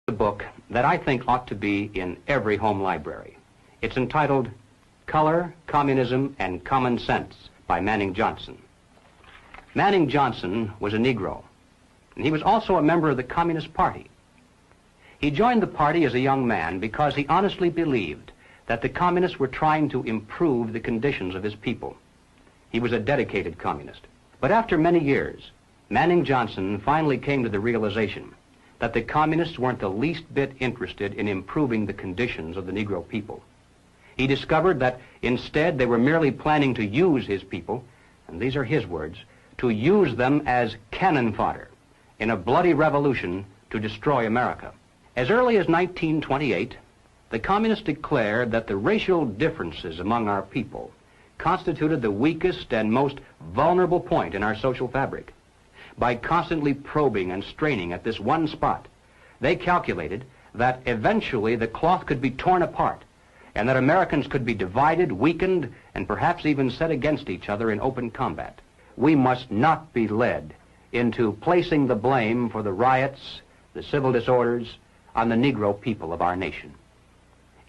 A book that I think ought to be in every home library. It's entitled Color, Communism, and Common Sense by Manning Johnson. Manning Johnson was a Negro, and he was also a member of the Communist Party. He joined the party as a young man because he honestly believed that the communists were trying to improve the conditions of his people. He was a dedicated communist. But after many years, Manning Johnson finally came to the realization that the communists weren't the least bit interested in improving the conditions of the Negro people. He discovered that instead they were merely planning to use his people, and these are his words, to use them as cannon fodder in a bloody revolution to destroy America. As early as 1928, the communists declared that the racial differences among our people constituted the weakest and most vulnerable point in our social fabric. By constantly probing and straining at this one spot, they calculated that eventually the cloth could be torn apart and that Americans could be divided, weakened, and perhaps even set against each other in open combat. We must not be led into placing the blame for the riots, the civil disorders, on the Negro people of our nation.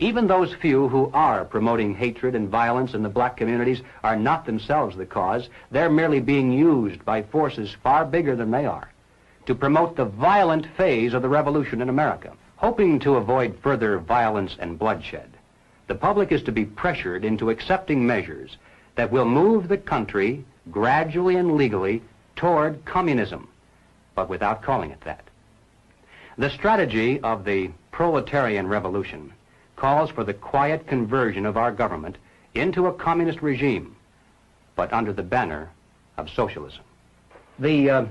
Even those few who are promoting hatred and violence in the black communities are not themselves the cause. They're merely being used by forces far bigger than they are to promote the violent phase of the revolution in America. Hoping to avoid further violence and bloodshed, the public is to be pressured into accepting measures that will move the country gradually and legally toward communism, but without calling it that. The strategy of the proletarian revolution calls for the quiet conversion of our government into a communist regime, but under the banner of socialism. The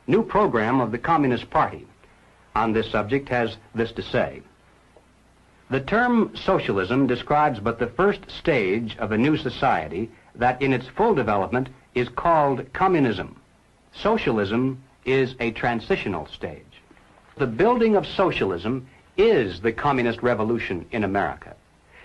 new program of the Communist Party on this subject has this to say. The term socialism describes but the first stage of a new society that in its full development is called communism. Socialism is a transitional stage. The building of socialism is the communist revolution in America.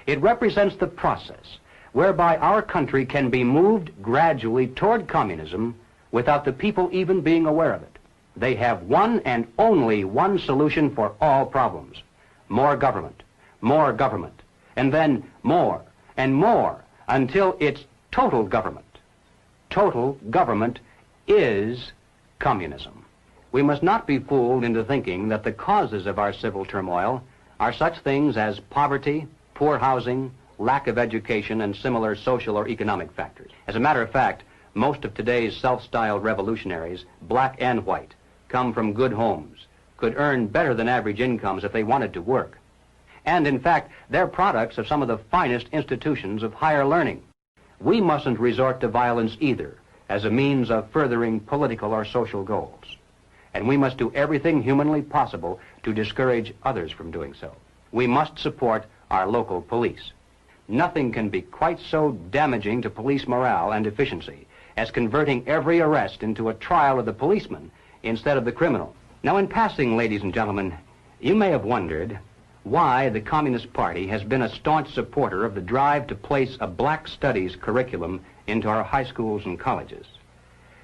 It represents the process whereby our country can be moved gradually toward communism without the people even being aware of it. They have one and only one solution for all problems: more government, and then more and more until it's total government. Total government is communism. We must not be fooled into thinking that the causes of our civil turmoil are such things as poverty, poor housing, lack of education, and similar social or economic factors. As a matter of fact, most of today's self-styled revolutionaries, black and white, come from good homes, could earn better than average incomes if they wanted to work. And in fact, they're products of some of the finest institutions of higher learning. We mustn't resort to violence either as a means of furthering political or social goals. And we must do everything humanly possible to discourage others from doing so. We must support our local police. Nothing can be quite so damaging to police morale and efficiency as converting every arrest into a trial of the policeman instead of the criminal. Now, in passing, ladies and gentlemen, you may have wondered why the Communist Party has been a staunch supporter of the drive to place a black studies curriculum into our high schools and colleges.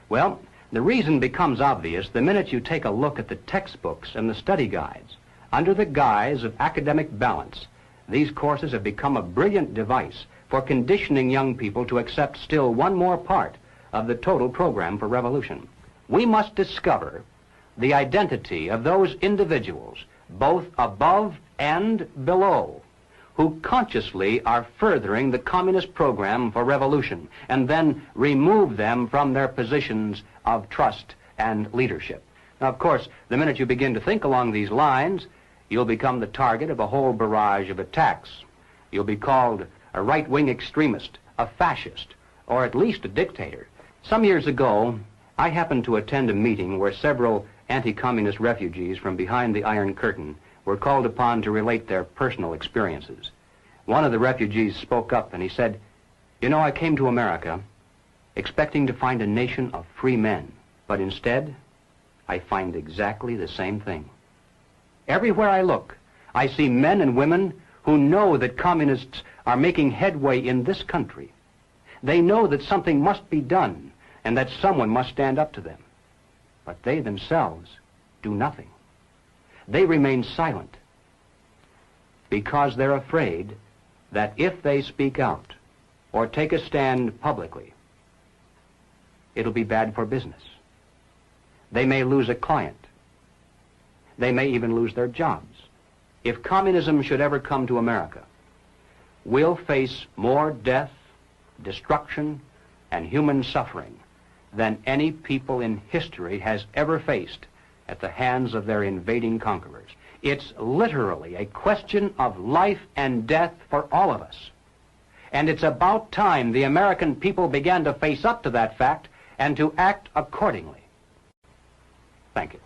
Well, the reason becomes obvious the minute you take a look at the textbooks and the study guides. Under the guise of academic balance, these courses have become a brilliant device for conditioning young people to accept still one more part of the total program for revolution. We must discover the identity of those individuals, both above and below, who consciously are furthering the communist program for revolution, and then remove them from their positions of trust and leadership. Now, of course, the minute you begin to think along these lines, you'll become the target of a whole barrage of attacks. You'll be called a right-wing extremist, a fascist, or at least a dictator. Some years ago, I happened to attend a meeting where several anti-communist refugees from behind the Iron Curtain were called upon to relate their personal experiences. One of the refugees spoke up and he said, "You know, I came to America expecting to find a nation of free men, but instead, I find exactly the same thing. Everywhere I look, I see men and women who know that communists are making headway in this country. They know that something must be done and that someone must stand up to them. But they themselves do nothing. They remain silent because they're afraid that if they speak out or take a stand publicly, it'll be bad for business. They may lose a client. They may even lose their jobs. If communism should ever come to America, we'll face more death, destruction, and human suffering than any people in history has ever faced at the hands of their invading conquerors. It's literally a question of life and death for all of us. And it's about time the American people began to face up to that fact and to act accordingly. Thank you.